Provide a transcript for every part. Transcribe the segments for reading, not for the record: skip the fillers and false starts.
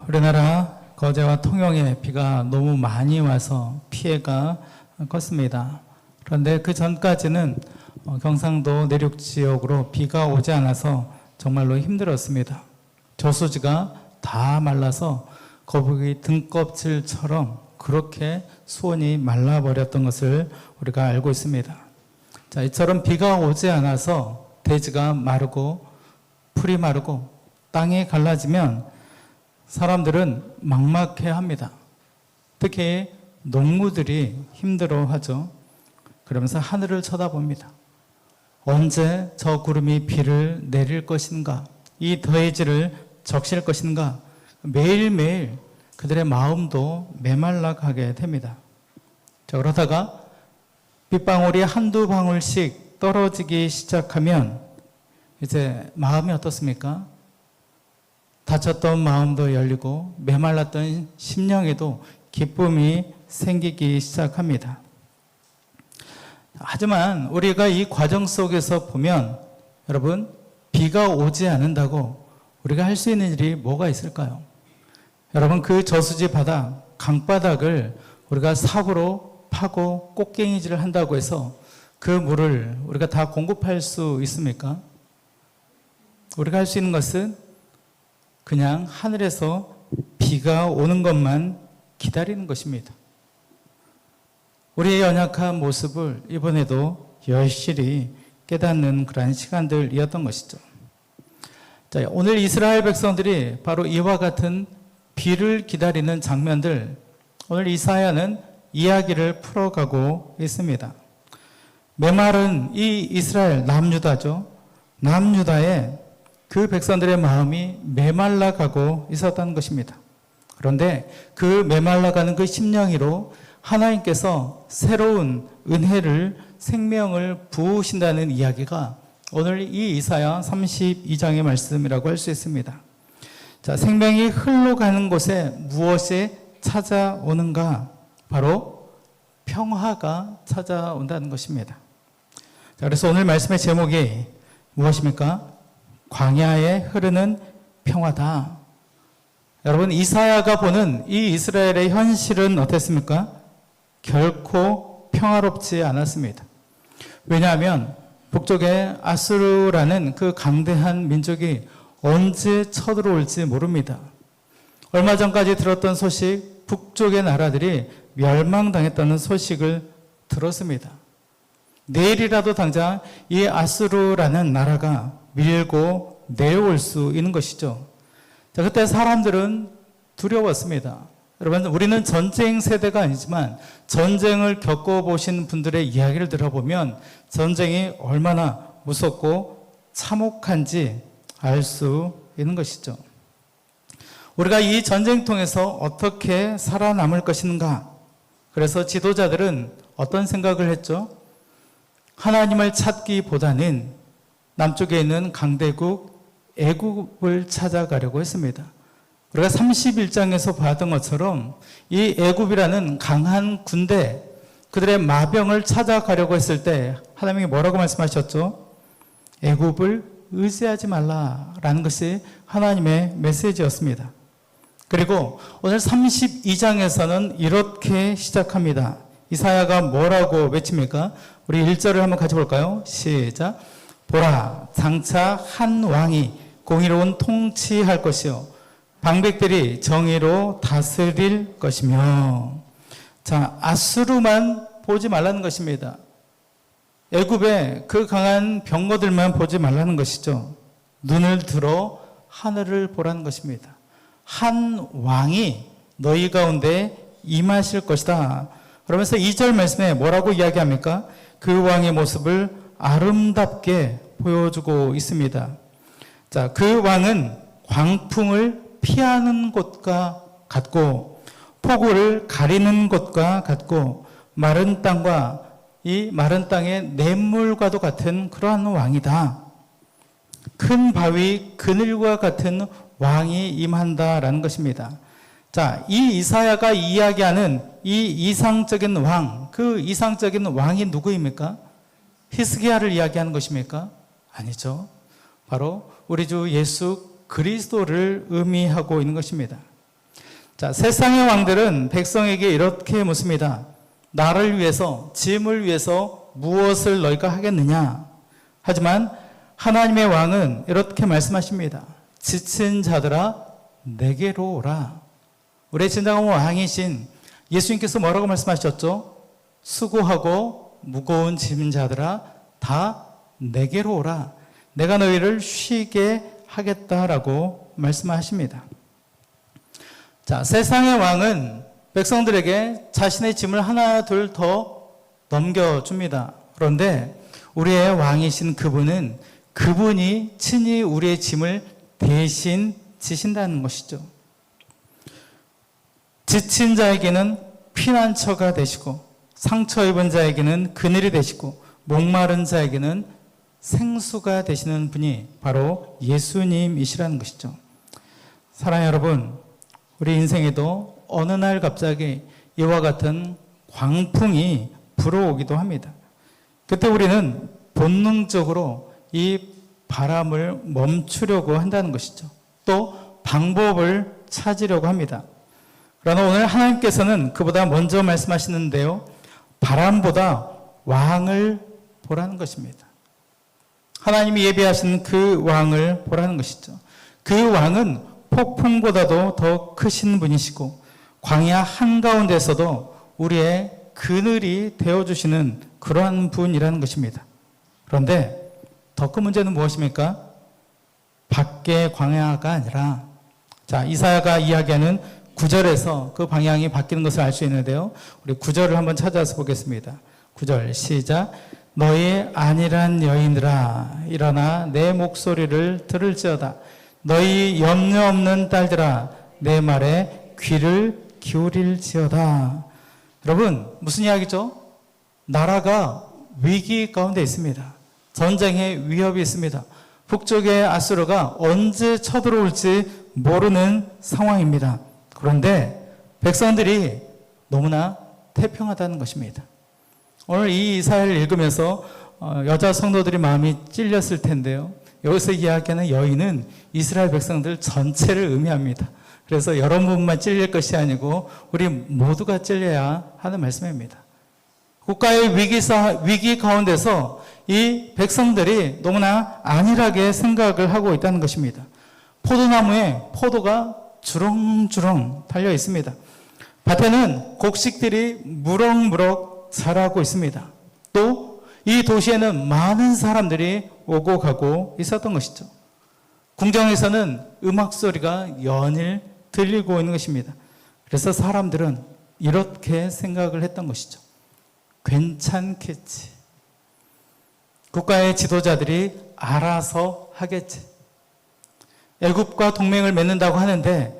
우리나라 거제와 통영에 비가 너무 많이 와서 피해가 컸습니다. 그런데 그 전까지는 경상도 내륙 지역으로 비가 오지 않아서 정말로 힘들었습니다. 저수지가 다 말라서 거북이 등껍질처럼 그렇게 수온이 말라버렸던 것을 우리가 알고 있습니다. 자, 이처럼 비가 오지 않아서 대지가 마르고 풀이 마르고 땅이 갈라지면 사람들은 막막해합니다. 특히 농부들이 힘들어하죠. 그러면서 하늘을 쳐다봅니다. 언제 저 구름이 비를 내릴 것인가? 이 더해지를 적실 것인가? 매일매일 그들의 마음도 메말라 가게 됩니다. 자, 그러다가 빗방울이 한두 방울씩 떨어지기 시작하면 이제 마음이 어떻습니까? 다쳤던 마음도 열리고 메말랐던 심령에도 기쁨이 생기기 시작합니다. 하지만 우리가 이 과정 속에서 보면 여러분, 비가 오지 않는다고 우리가 할 수 있는 일이 뭐가 있을까요? 여러분, 그 저수지 바닥, 강바닥을 우리가 삽으로 파고 꽃갱이질을 한다고 해서 그 물을 우리가 다 공급할 수 있습니까? 우리가 할 수 있는 것은 그냥 하늘에서 비가 오는 것만 기다리는 것입니다. 우리의 연약한 모습을 이번에도 여실히 깨닫는 그러한 시간들이었던 것이죠. 자, 오늘 이스라엘 백성들이 바로 이와 같은 비를 기다리는 장면들, 오늘 이사야는 이야기를 풀어가고 있습니다. 메마른 이 이스라엘 남유다죠. 남유다에 그 백성들의 마음이 메말라가고 있었다는 것입니다. 그런데 그 메말라가는 그 심령으로 하나님께서 새로운 은혜를, 생명을 부으신다는 이야기가 오늘 이 이사야 32장의 말씀이라고 할 수 있습니다. 자, 생명이 흘러가는 곳에 무엇이 찾아오는가? 바로 평화가 찾아온다는 것입니다. 자, 그래서 오늘 말씀의 제목이 무엇입니까? 광야에 흐르는 평화다. 여러분, 이사야가 보는 이 이스라엘의 현실은 어땠습니까? 결코 평화롭지 않았습니다. 왜냐하면 북쪽에 아수르라는 그 강대한 민족이 언제 쳐들어올지 모릅니다. 얼마 전까지 들었던 소식, 북쪽의 나라들이 멸망당했다는 소식을 들었습니다. 내일이라도 당장 이 아수르라는 나라가 밀고 내려올 수 있는 것이죠. 자, 그때 사람들은 두려웠습니다. 여러분, 우리는 전쟁 세대가 아니지만 전쟁을 겪어보신 분들의 이야기를 들어보면 전쟁이 얼마나 무섭고 참혹한지 알 수 있는 것이죠. 우리가 이 전쟁통에서 어떻게 살아남을 것인가? 그래서 지도자들은 어떤 생각을 했죠? 하나님을 찾기보다는 남쪽에 있는 강대국 애굽을 찾아가려고 했습니다. 우리가 31장에서 봤던 것처럼 이 애굽이라는 강한 군대, 그들의 마병을 찾아가려고 했을 때 하나님이 뭐라고 말씀하셨죠? 애굽을 의지하지 말라라는 것이 하나님의 메시지였습니다. 그리고 오늘 32장에서는 이렇게 시작합니다. 이사야가 뭐라고 외칩니까? 우리 1절을 한번 같이 볼까요? 시작. 보라, 장차 한 왕이 공의로운 통치할 것이요 방백들이 정의로 다스릴 것이며. 자, 아수르만 보지 말라는 것입니다. 애굽의 그 강한 병거들만 보지 말라는 것이죠. 눈을 들어 하늘을 보라는 것입니다. 한 왕이 너희 가운데 임하실 것이다. 그러면서 2절 말씀에 뭐라고 이야기합니까? 그 왕의 모습을 아름답게 보여주고 있습니다. 자, 그 왕은 광풍을 피하는 곳과 같고 폭우를 가리는 곳과 같고 마른 땅과 이 마른 땅의 냇물과도 같은 그러한 왕이다. 큰 바위 그늘과 같은 왕이 임한다라는 것입니다. 자, 이 이사야가 이야기하는 이 이상적인 왕, 그 이상적인 왕이 누구입니까? 히스기야를 이야기하는 것입니까? 아니죠. 바로 우리 주 예수 그리스도를 의미하고 있는 것입니다. 자, 세상의 왕들은 백성에게 이렇게 묻습니다. 나를 위해서, 짐을 위해서 무엇을 너희가 하겠느냐? 하지만 하나님의 왕은 이렇게 말씀하십니다. 지친 자들아 내게로 오라. 우리의 진정한 왕이신 예수님께서 뭐라고 말씀하셨죠? 수고하고 무거운 짐진 자들아 다 내게로 오라. 내가 너희를 쉬게 하겠다라고 말씀하십니다. 자, 세상의 왕은 백성들에게 자신의 짐을 하나 둘 더 넘겨줍니다. 그런데 우리의 왕이신 그분이 친히 우리의 짐을 대신 지신다는 것이죠. 지친 자에게는 피난처가 되시고 상처 입은 자에게는 그늘이 되시고 목마른 자에게는 생수가 되시는 분이 바로 예수님이시라는 것이죠. 사랑하는 여러분, 우리 인생에도 어느 날 갑자기 이와 같은 광풍이 불어오기도 합니다. 그때 우리는 본능적으로 이 바람을 멈추려고 한다는 것이죠. 또 방법을 찾으려고 합니다. 그러나 오늘 하나님께서는 그보다 먼저 말씀하시는데요. 바람보다 왕을 보라는 것입니다. 하나님이 예비하신 그 왕을 보라는 것이죠. 그 왕은 폭풍보다도 더 크신 분이시고 광야 한가운데서도 우리의 그늘이 되어주시는 그러한 분이라는 것입니다. 그런데 더 큰 문제는 무엇입니까? 밖의 광야가 아니라, 자, 이사야가 이야기하는 9절에서 그 방향이 바뀌는 것을 알 수 있는데요. 우리 9절을 한번 찾아서 보겠습니다. 9절 시작. 너희 안일한 여인들아 일어나 내 목소리를 들을지어다. 너희 염려 없는 딸들아 내 말에 귀를 기울일지어다. 여러분, 무슨 이야기죠? 나라가 위기 가운데 있습니다. 전쟁의 위협이 있습니다. 북쪽의 아수르가 언제 쳐들어올지 모르는 상황입니다. 그런데 백성들이 너무나 태평하다는 것입니다. 오늘 이 이사야를 읽으면서 여자 성도들이 마음이 찔렸을 텐데요. 여기서 이야기하는 여인은 이스라엘 백성들 전체를 의미합니다. 그래서 여러분만 찔릴 것이 아니고 우리 모두가 찔려야 하는 말씀입니다. 국가의 위기 가운데서 이 백성들이 너무나 안일하게 생각을 하고 있다는 것입니다. 포도나무에 포도가 주렁주렁 달려 있습니다. 밭에는 곡식들이 무럭무럭 자라고 있습니다. 또 이 도시에는 많은 사람들이 오고 가고 있었던 것이죠. 궁정에서는 음악 소리가 연일 들리고 있는 것입니다. 그래서 사람들은 이렇게 생각을 했던 것이죠. 괜찮겠지. 국가의 지도자들이 알아서 하겠지. 애굽과 동맹을 맺는다고 하는데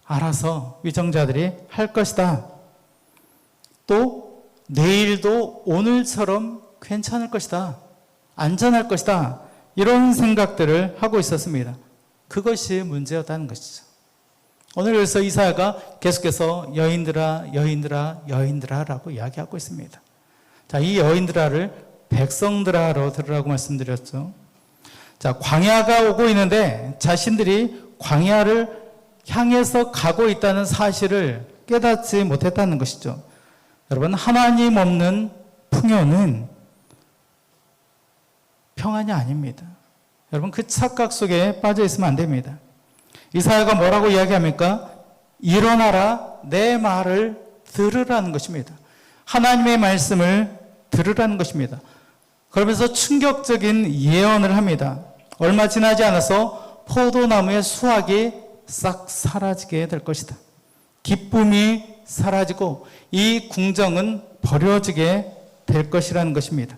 알아서 위정자들이 할 것이다. 또 내일도 오늘처럼 괜찮을 것이다. 안전할 것이다. 이런 생각들을 하고 있었습니다. 그것이 문제였다는 것이죠. 오늘 그래서 이사야가 계속해서 여인들아 여인들아 여인들아 라고 이야기하고 있습니다. 자, 이 여인들아를 백성들아로 들으라고 말씀드렸죠. 자, 광야가 오고 있는데 자신들이 광야를 향해서 가고 있다는 사실을 깨닫지 못했다는 것이죠. 여러분, 하나님 없는 풍요는 평안이 아닙니다. 여러분, 그 착각 속에 빠져 있으면 안 됩니다. 이사야가 뭐라고 이야기합니까? 일어나라, 내 말을 들으라는 것입니다. 하나님의 말씀을 들으라는 것입니다. 그러면서 충격적인 예언을 합니다. 얼마 지나지 않아서 포도나무의 수확이 싹 사라지게 될 것이다. 기쁨이 사라지고 이 궁정은 버려지게 될 것이라는 것입니다.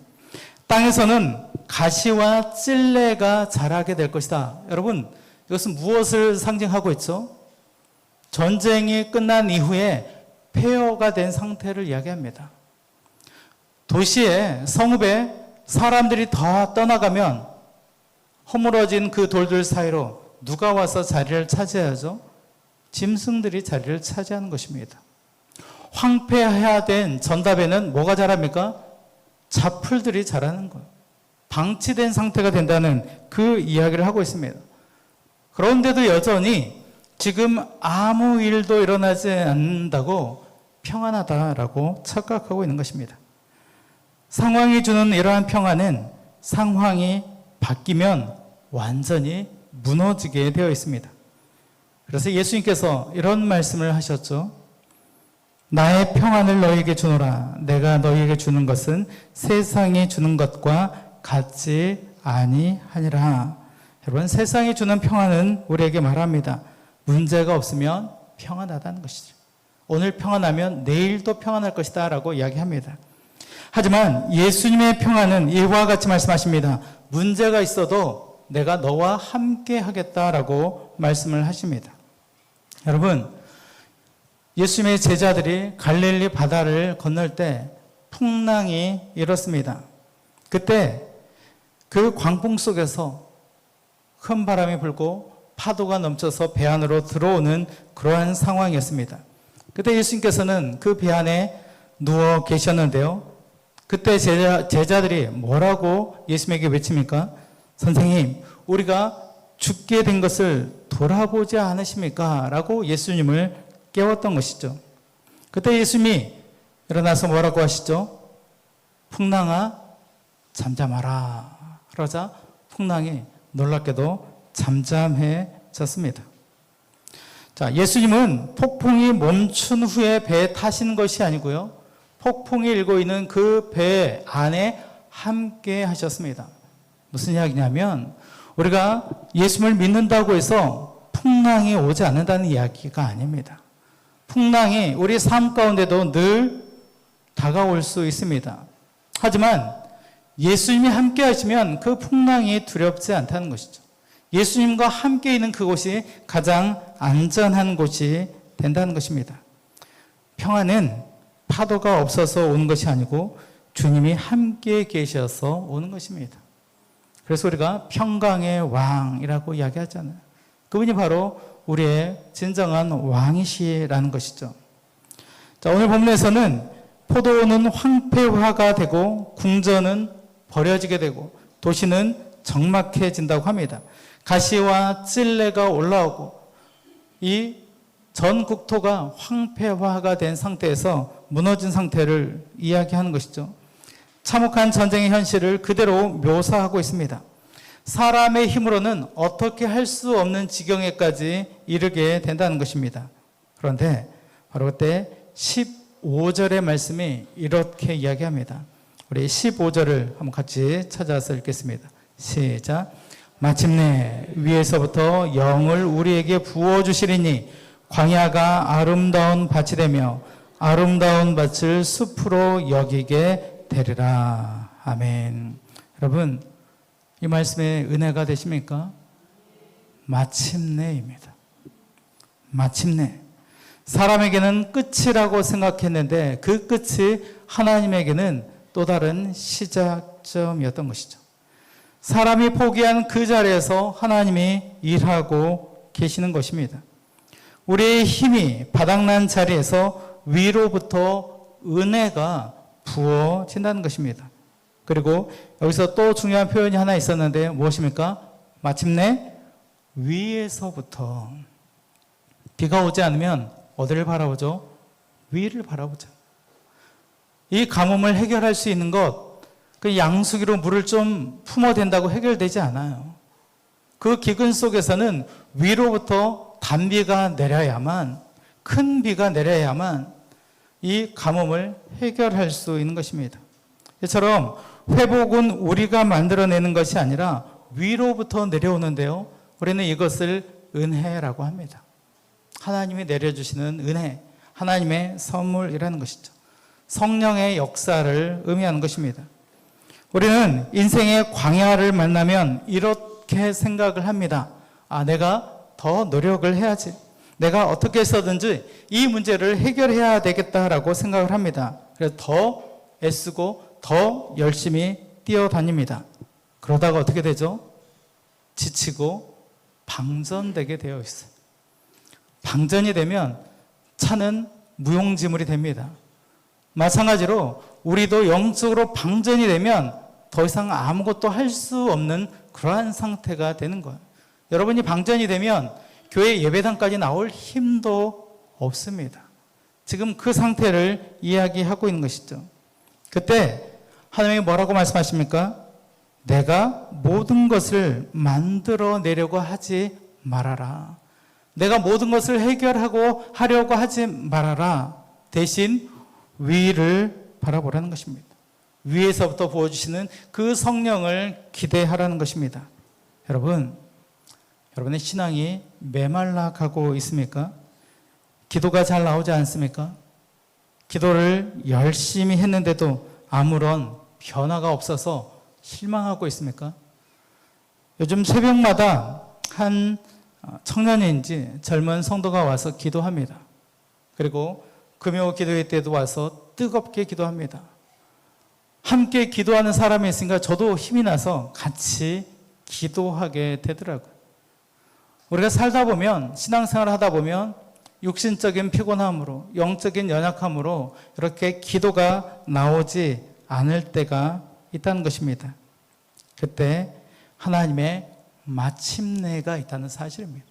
땅에서는 가시와 찔레가 자라게 될 것이다. 여러분, 이것은 무엇을 상징하고 있죠? 전쟁이 끝난 이후에 폐허가 된 상태를 이야기합니다. 도시에, 성읍에 사람들이 다 떠나가면 허물어진 그 돌들 사이로 누가 와서 자리를 차지하죠? 짐승들이 자리를 차지하는 것입니다. 황폐해야 된 전답에는 뭐가 자랍니까? 잡풀들이 자라는 거예요. 방치된 상태가 된다는 그 이야기를 하고 있습니다. 그런데도 여전히 지금 아무 일도 일어나지 않는다고 평안하다라고 착각하고 있는 것입니다. 상황이 주는 이러한 평안은 상황이 바뀌면 완전히 무너지게 되어 있습니다. 그래서 예수님께서 이런 말씀을 하셨죠. 나의 평안을 너희에게 주노라. 내가 너희에게 주는 것은 세상이 주는 것과 같지 아니하니라. 여러분, 세상이 주는 평안은 우리에게 말합니다. 문제가 없으면 평안하다는 것이죠. 오늘 평안하면 내일도 평안할 것이다 라고 이야기합니다. 하지만 예수님의 평안은 이와 같이 말씀하십니다. 문제가 있어도 내가 너와 함께 하겠다라고 말씀을 하십니다. 여러분, 예수님의 제자들이 갈릴리 바다를 건널 때 풍랑이 일었습니다. 그때 그 광풍 속에서 큰 바람이 불고 파도가 넘쳐서 배 안으로 들어오는 그러한 상황이었습니다. 그때 예수님께서는 그 배 안에 누워 계셨는데요. 그때 제자들이 뭐라고 예수님에게 외칩니까? 선생님, 우리가 죽게 된 것을 돌아보지 않으십니까? 라고 예수님을 깨웠던 것이죠. 그때 예수님이 일어나서 뭐라고 하시죠? 풍랑아, 잠잠하라. 그러자 풍랑이 놀랍게도 잠잠해졌습니다. 자, 예수님은 폭풍이 멈춘 후에 배에 타시는 것이 아니고요. 폭풍이 일고 있는 그 배 안에 함께 하셨습니다. 무슨 이야기냐면 우리가 예수님을 믿는다고 해서 풍랑이 오지 않는다는 이야기가 아닙니다. 풍랑이 우리 삶 가운데도 늘 다가올 수 있습니다. 하지만 예수님이 함께 하시면 그 풍랑이 두렵지 않다는 것이죠. 예수님과 함께 있는 그곳이 가장 안전한 곳이 된다는 것입니다. 평안은 파도가 없어서 오는 것이 아니고 주님이 함께 계셔서 오는 것입니다. 그래서 우리가 평강의 왕이라고 이야기하잖아요. 그분이 바로 우리의 진정한 왕이시라는 것이죠. 자, 오늘 본문에서는 포도원은 황폐화가 되고 궁전은 버려지게 되고 도시는 적막해진다고 합니다. 가시와 찔레가 올라오고 이 전 국토가 황폐화가 된 상태에서 무너진 상태를 이야기하는 것이죠. 참혹한 전쟁의 현실을 그대로 묘사하고 있습니다. 사람의 힘으로는 어떻게 할 수 없는 지경에까지 이르게 된다는 것입니다. 그런데 바로 그때 15절의 말씀이 이렇게 이야기합니다. 우리 15절을 한번 같이 찾아서 읽겠습니다. 시작. 마침내 위에서부터 영을 우리에게 부어주시리니 광야가 아름다운 밭이 되며 아름다운 밭을 숲으로 여기게 되리라. 아멘. 여러분, 이 말씀에 은혜가 되십니까? 마침내입니다. 마침내. 사람에게는 끝이라고 생각했는데 그 끝이 하나님에게는 또 다른 시작점이었던 것이죠. 사람이 포기한 그 자리에서 하나님이 일하고 계시는 것입니다. 우리의 힘이 바닥난 자리에서 위로부터 은혜가 부어진다는 것입니다. 그리고 여기서 또 중요한 표현이 하나 있었는데 무엇입니까? 마침내 위에서부터. 비가 오지 않으면 어디를 바라보죠? 위를 바라보죠. 이 가뭄을 해결할 수 있는 것, 그 양수기로 물을 좀 품어댄다고 해결되지 않아요. 그 기근 속에서는 위로부터 단비가 내려야만, 큰 비가 내려야만 이 가뭄을 해결할 수 있는 것입니다. 이처럼 회복은 우리가 만들어내는 것이 아니라 위로부터 내려오는데요. 우리는 이것을 은혜라고 합니다. 하나님이 내려주시는 은혜, 하나님의 선물이라는 것이죠. 성령의 역사를 의미하는 것입니다. 우리는 인생의 광야를 만나면 이렇게 생각을 합니다. 아, 내가 더 노력을 해야지. 내가 어떻게 해서든지 이 문제를 해결해야 되겠다라고 생각을 합니다. 그래서 더 애쓰고 더 열심히 뛰어다닙니다. 그러다가 어떻게 되죠? 지치고 방전되게 되어 있어요. 방전이 되면 차는 무용지물이 됩니다. 마찬가지로 우리도 영적으로 방전이 되면 더 이상 아무것도 할 수 없는 그러한 상태가 되는 거예요. 여러분이 방전이 되면 교회 예배당까지 나올 힘도 없습니다. 지금 그 상태를 이야기하고 있는 것이죠. 그때 하나님이 뭐라고 말씀하십니까? 내가 모든 것을 만들어내려고 하지 말아라. 내가 모든 것을 해결하고 하려고 하지 말아라. 대신 위를 바라보라는 것입니다. 위에서부터 부어주시는 그 성령을 기대하라는 것입니다. 여러분, 여러분의 신앙이 메말라 가고 있습니까? 기도가 잘 나오지 않습니까? 기도를 열심히 했는데도 아무런 변화가 없어서 실망하고 있습니까? 요즘 새벽마다 한 청년인지 젊은 성도가 와서 기도합니다. 그리고 금요 기도회 때도 와서 뜨겁게 기도합니다. 함께 기도하는 사람이 있으니까 저도 힘이 나서 같이 기도하게 되더라고요. 우리가 살다 보면, 신앙생활을 하다 보면 육신적인 피곤함으로, 영적인 연약함으로 이렇게 기도가 나오지 않을 때가 있다는 것입니다. 그때 하나님의 마침내가 있다는 사실입니다.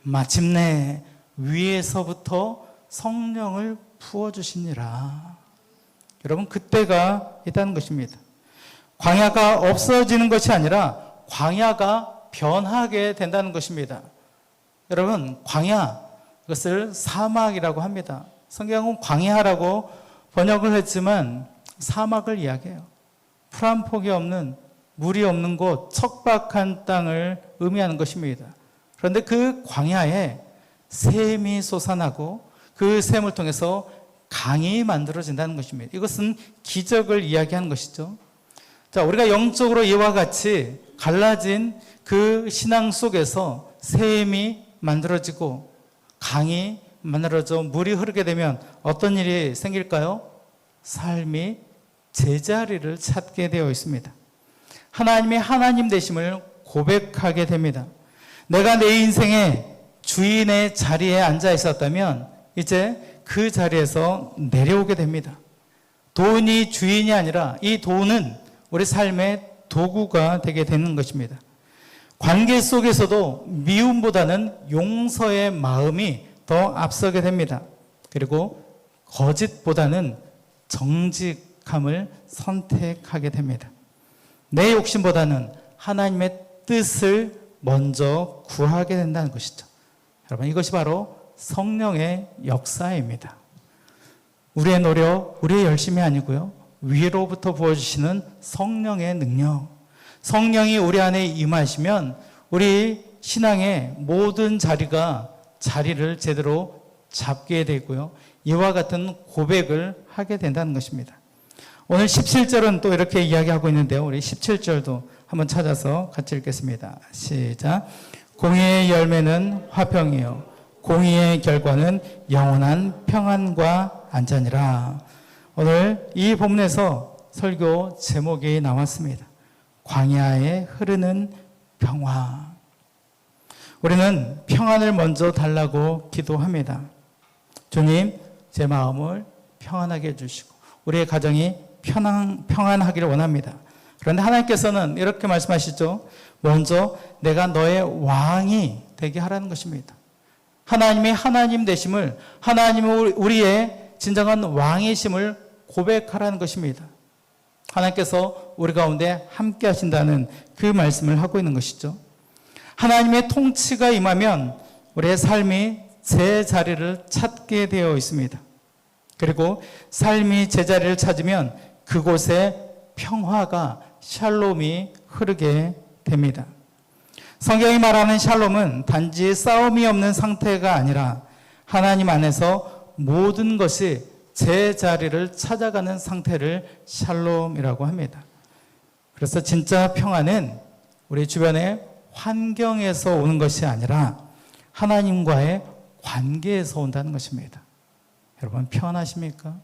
마침내 위에서부터 성령을 부어주시니라. 여러분, 그때가 있다는 것입니다. 광야가 없어지는 것이 아니라 광야가 변하게 된다는 것입니다. 여러분, 광야, 그것을 사막이라고 합니다. 성경은 광야라고 번역을 했지만 사막을 이야기해요. 풀 한 폭이 없는, 물이 없는 곳, 척박한 땅을 의미하는 것입니다. 그런데 그 광야에 샘이 솟아나고 그 샘을 통해서 강이 만들어진다는 것입니다. 이것은 기적을 이야기하는 것이죠. 자, 우리가 영적으로 이와 같이 갈라진 그 신앙 속에서 샘이 만들어지고 강이 만들어져 물이 흐르게 되면 어떤 일이 생길까요? 삶이 제자리를 찾게 되어 있습니다. 하나님의 하나님 되심을 고백하게 됩니다. 내가 내 인생의 주인의 자리에 앉아 있었다면 이제 그 자리에서 내려오게 됩니다. 돈이 주인이 아니라 이 돈은 우리 삶의 도구가 되게 되는 것입니다. 관계 속에서도 미움보다는 용서의 마음이 더 앞서게 됩니다. 그리고 거짓보다는 정직함을 선택하게 됩니다. 내 욕심보다는 하나님의 뜻을 먼저 구하게 된다는 것이죠. 여러분, 이것이 바로 성령의 역사입니다. 우리의 노력, 우리의 열심이 아니고요. 위로부터 부어주시는 성령의 능력. 성령이 우리 안에 임하시면 우리 신앙의 모든 자리를 제대로 잡게 되고요. 이와 같은 고백을 하게 된다는 것입니다. 오늘 17절은 또 이렇게 이야기하고 있는데요. 우리 17절도 한번 찾아서 같이 읽겠습니다. 시작. 공의의 열매는 화평이요 공의의 결과는 영원한 평안과 안전이라. 오늘 이 본문에서 설교 제목이 나왔습니다. 광야에 흐르는 평화. 우리는 평안을 먼저 달라고 기도합니다. 주님, 제 마음을 평안하게 해주시고 우리의 가정이 평안하기를 원합니다. 그런데 하나님께서는 이렇게 말씀하시죠. 먼저 내가 너의 왕이 되게 하라는 것입니다. 하나님의 하나님 되심을, 하나님은 우리의 진정한 왕이심을 고백하라는 것입니다. 하나님께서 우리 가운데 함께 하신다는 그 말씀을 하고 있는 것이죠. 하나님의 통치가 임하면 우리의 삶이 제자리를 찾게 되어 있습니다. 그리고 삶이 제자리를 찾으면 그곳에 평화가, 샬롬이 흐르게 됩니다. 성경이 말하는 샬롬은 단지 싸움이 없는 상태가 아니라 하나님 안에서 모든 것이 제자리를 찾아가는 상태를 샬롬이라고 합니다. 그래서 진짜 평안은 우리 주변의 환경에서 오는 것이 아니라 하나님과의 관계에서 온다는 것입니다. 여러분, 평안하십니까?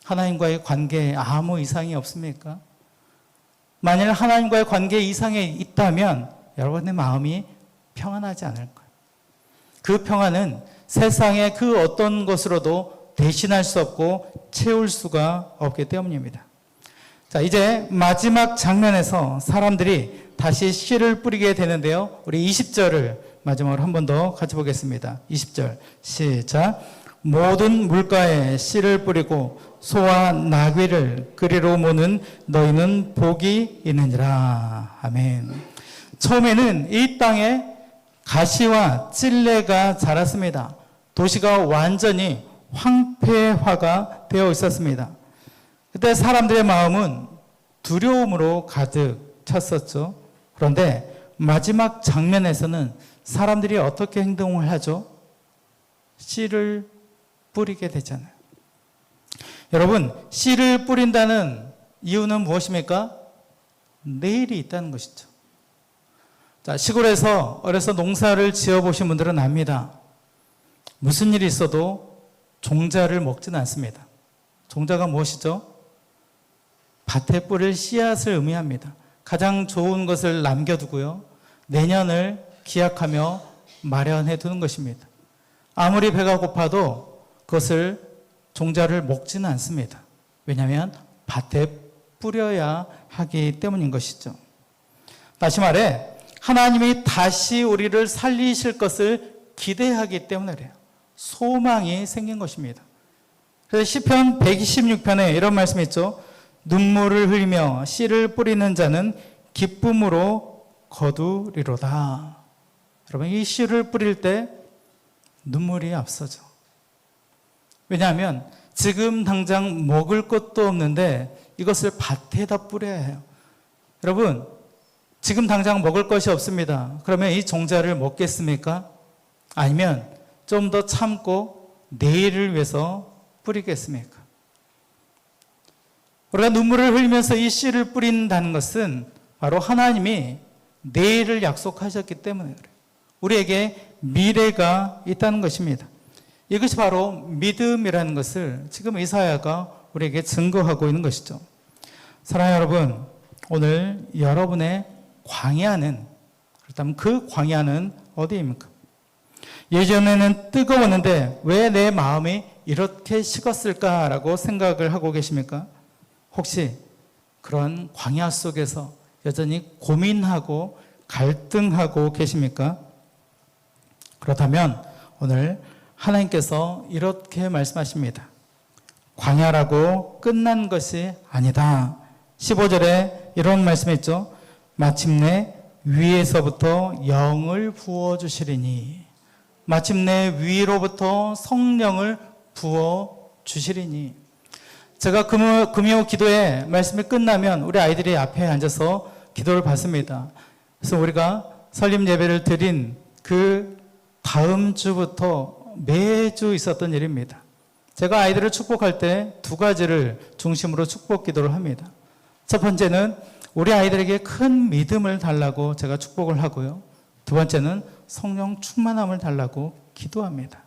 하나님과의 관계에 아무 이상이 없습니까? 만일 하나님과의 관계에 이상이 있다면 여러분의 마음이 평안하지 않을 거예요. 그 평안은 세상의 그 어떤 것으로도 대신할 수 없고 채울 수가 없기 때문입니다. 자, 이제 마지막 장면에서 사람들이 다시 씨를 뿌리게 되는데요. 우리 20절을 마지막으로 한 번 더 같이 보겠습니다. 20절 시작. 모든 물가에 씨를 뿌리고 소와 나귀를 그리로 모는 너희는 복이 있느니라. 아멘. 처음에는 이 땅에 가시와 찔레가 자랐습니다. 도시가 완전히 황폐화가 되어 있었습니다. 그때 사람들의 마음은 두려움으로 가득 찼었죠. 그런데 마지막 장면에서는 사람들이 어떻게 행동을 하죠? 씨를 뿌리게 되잖아요. 여러분, 씨를 뿌린다는 이유는 무엇입니까? 내일이 있다는 것이죠. 자, 시골에서 어려서 농사를 지어보신 분들은 압니다. 무슨 일이 있어도 종자를 먹지는 않습니다. 종자가 무엇이죠? 밭에 뿌릴 씨앗을 의미합니다. 가장 좋은 것을 남겨두고요. 내년을 기약하며 마련해 두는 것입니다. 아무리 배가 고파도 그것을 종자를 먹지는 않습니다. 왜냐하면 밭에 뿌려야 하기 때문인 것이죠. 다시 말해 하나님이 다시 우리를 살리실 것을 기대하기 때문에 그래요. 소망이 생긴 것입니다. 그래서 시편 126편에 이런 말씀이 있죠. 눈물을 흘리며 씨를 뿌리는 자는 기쁨으로 거두리로다. 여러분, 이 씨를 뿌릴 때 눈물이 앞서죠. 왜냐하면 지금 당장 먹을 것도 없는데 이것을 밭에다 뿌려야 해요. 여러분, 지금 당장 먹을 것이 없습니다. 그러면 이 종자를 먹겠습니까? 아니면 좀 더 참고 내일을 위해서 뿌리겠습니까? 우리가 눈물을 흘리면서 이 씨를 뿌린다는 것은 바로 하나님이 내일을 약속하셨기 때문에 그래요. 우리에게 미래가 있다는 것입니다. 이것이 바로 믿음이라는 것을 지금 이사야가 우리에게 증거하고 있는 것이죠. 사랑하는 여러분, 오늘 여러분의 광야는, 그렇다면 그 광야는 어디입니까? 예전에는 뜨거웠는데 왜 내 마음이 이렇게 식었을까라고 생각을 하고 계십니까? 혹시 그런 광야 속에서 여전히 고민하고 갈등하고 계십니까? 그렇다면 오늘 하나님께서 이렇게 말씀하십니다. 광야라고 끝난 것이 아니다. 15절에 이런 말씀이 있죠. 마침내 위에서부터 영을 부어주시리니, 마침내 위로부터 성령을 부어주시리니. 제가 금요 기도회 말씀이 끝나면 우리 아이들이 앞에 앉아서 기도를 받습니다. 그래서 우리가 설립 예배를 드린 그 다음 주부터 매주 있었던 일입니다. 제가 아이들을 축복할 때 두 가지를 중심으로 축복 기도를 합니다. 첫 번째는 우리 아이들에게 큰 믿음을 달라고 제가 축복을 하고요. 두 번째는 성령 충만함을 달라고 기도합니다.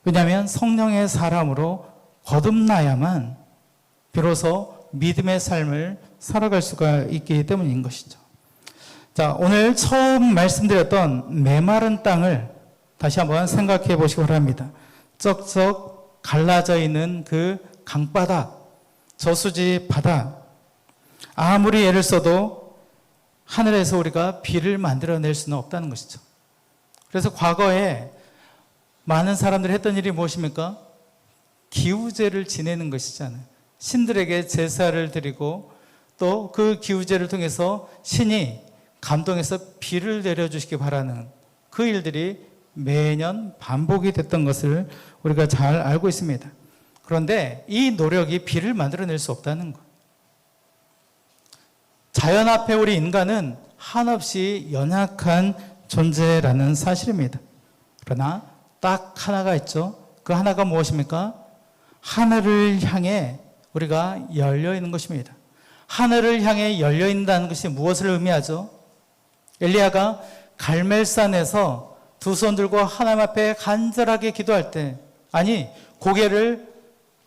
왜냐하면 성령의 사람으로 거듭나야만 비로소 믿음의 삶을 살아갈 수가 있기 때문인 것이죠. 자, 오늘 처음 말씀드렸던 메마른 땅을 다시 한번 생각해 보시기 바랍니다. 쩍쩍 갈라져 있는 그 강바닥, 저수지 바다, 아무리 애를 써도 하늘에서 우리가 비를 만들어낼 수는 없다는 것이죠. 그래서 과거에 많은 사람들이 했던 일이 무엇입니까? 기우제를 지내는 것이잖아요. 신들에게 제사를 드리고 또 그 기우제를 통해서 신이 감동해서 비를 내려주시기 바라는 그 일들이 매년 반복이 됐던 것을 우리가 잘 알고 있습니다. 그런데 이 노력이 비를 만들어낼 수 없다는 것. 자연 앞에 우리 인간은 한없이 연약한 존재라는 사실입니다. 그러나 딱 하나가 있죠. 그 하나가 무엇입니까? 하늘을 향해 우리가 열려 있는 것입니다. 하늘을 향해 열려 있다는 것이 무엇을 의미하죠? 엘리야가 갈멜산에서 두 손 들고 하나님 앞에 간절하게 기도할 때, 아니 고개를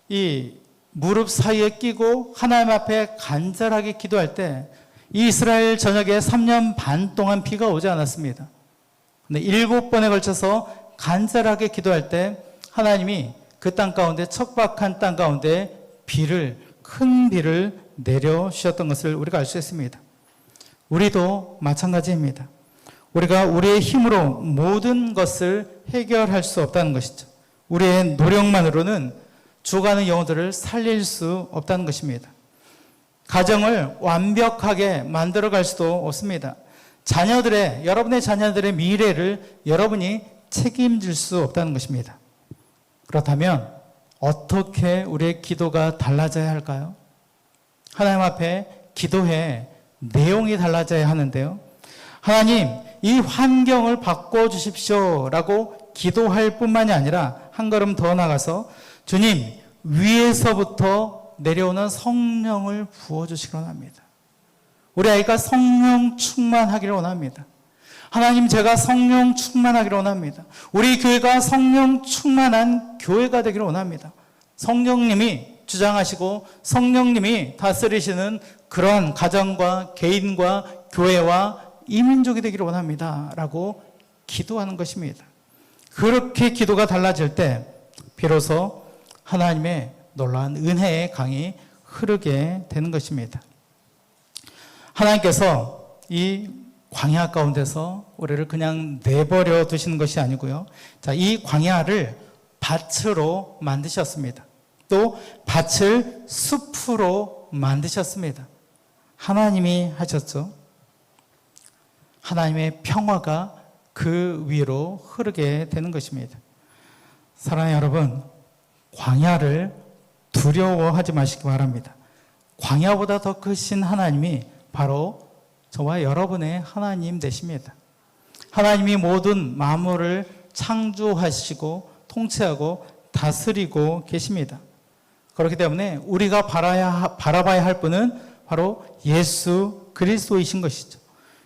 이 무릎 사이에 끼고 하나님 앞에 간절하게 기도할 때 이 이스라엘 전역에 3년 반 동안 비가 오지 않았습니다. 근데 7번에 걸쳐서 간절하게 기도할 때 하나님이 그 땅 가운데, 척박한 땅 가운데 큰 비를 내려주셨던 것을 우리가 알 수 있습니다. 우리도 마찬가지입니다. 우리가 우리의 힘으로 모든 것을 해결할 수 없다는 것이죠. 우리의 노력만으로는 죽어가는 영혼들을 살릴 수 없다는 것입니다. 가정을 완벽하게 만들어갈 수도 없습니다. 여러분의 자녀들의 미래를 여러분이 책임질 수 없다는 것입니다. 그렇다면 어떻게 우리의 기도가 달라져야 할까요? 하나님 앞에 기도의 내용이 달라져야 하는데요. 하나님, 이 환경을 바꿔주십시오 라고 기도할 뿐만이 아니라 한 걸음 더 나가서 주님, 위에서부터 내려오는 성령을 부어주시기 원합니다. 우리 아이가 성령 충만하기를 원합니다. 하나님, 제가 성령 충만하기를 원합니다. 우리 교회가 성령 충만한 교회가 되기를 원합니다. 성령님이 주장하시고 성령님이 다스리시는 그러한 가정과 개인과 교회와 이민족이 되기를 원합니다 라고 기도하는 것입니다. 그렇게 기도가 달라질 때 비로소 하나님의 놀라운 은혜의 강이 흐르게 되는 것입니다. 하나님께서 이 광야 가운데서 우리를 그냥 내버려 두시는 것이 아니고요. 자, 이 광야를 밭으로 만드셨습니다. 또 밭을 숲으로 만드셨습니다. 하나님이 하셨죠. 하나님의 평화가 그 위로 흐르게 되는 것입니다. 사랑하는 여러분, 광야를 두려워하지 마시기 바랍니다. 광야보다 더 크신 하나님이 바로 저와 여러분의 하나님 되십니다. 하나님이 모든 만물을 창조하시고 통치하고 다스리고 계십니다. 그렇기 때문에 우리가 바라봐야 할 분은 바로 예수 그리스도이신 것이죠.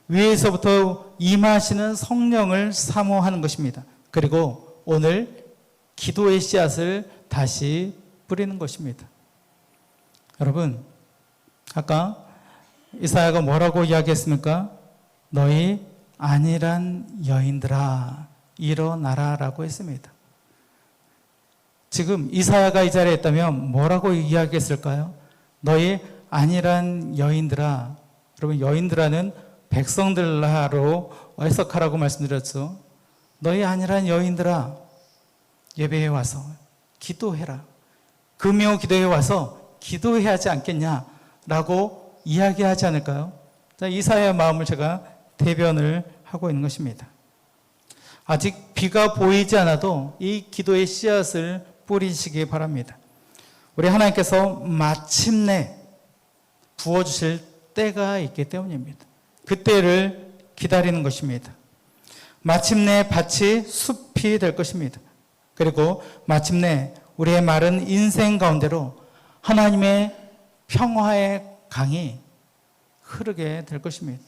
위에서부터 임하시는 성령을 사모하는 것입니다. 그리고 오늘 기도의 씨앗을 다시 뿌리는 것입니다. 여러분, 아까 이사야가 뭐라고 이야기했습니까? 너희 안일한 여인들아 일어나라 라고 했습니다. 지금 이사야가 이 자리에 있다면 뭐라고 이야기했을까요? 너희 안일한 여인들아. 여러분, 여인들아는 백성들하로 해석하라고 말씀드렸죠. 너희 안일한 여인들아, 예배에 와서 기도해라. 금요 기도에 와서 기도해야 하지 않겠냐라고 이야기하지 않을까요? 자, 이사야의 마음을 제가 대변을 하고 있는 것입니다. 아직 비가 보이지 않아도 이 기도의 씨앗을 뿌리시기 바랍니다. 우리 하나님께서 마침내 부어주실 때가 있기 때문입니다. 그때를 기다리는 것입니다. 마침내 밭이 숲이 될 것입니다. 그리고 마침내 우리의 마른 인생 가운데로 하나님의 평화의 강이 흐르게 될 것입니다.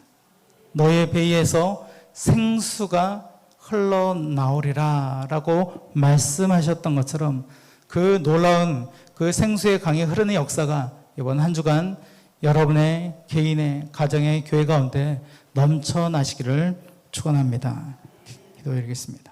너의 배에서 생수가 흘러나오리라 라고 말씀하셨던 것처럼 그 놀라운 그 생수의 강이 흐르는 역사가 이번 한 주간 여러분의 개인의 가정의 교회 가운데 넘쳐나시기를 축원합니다. 기도드리겠습니다.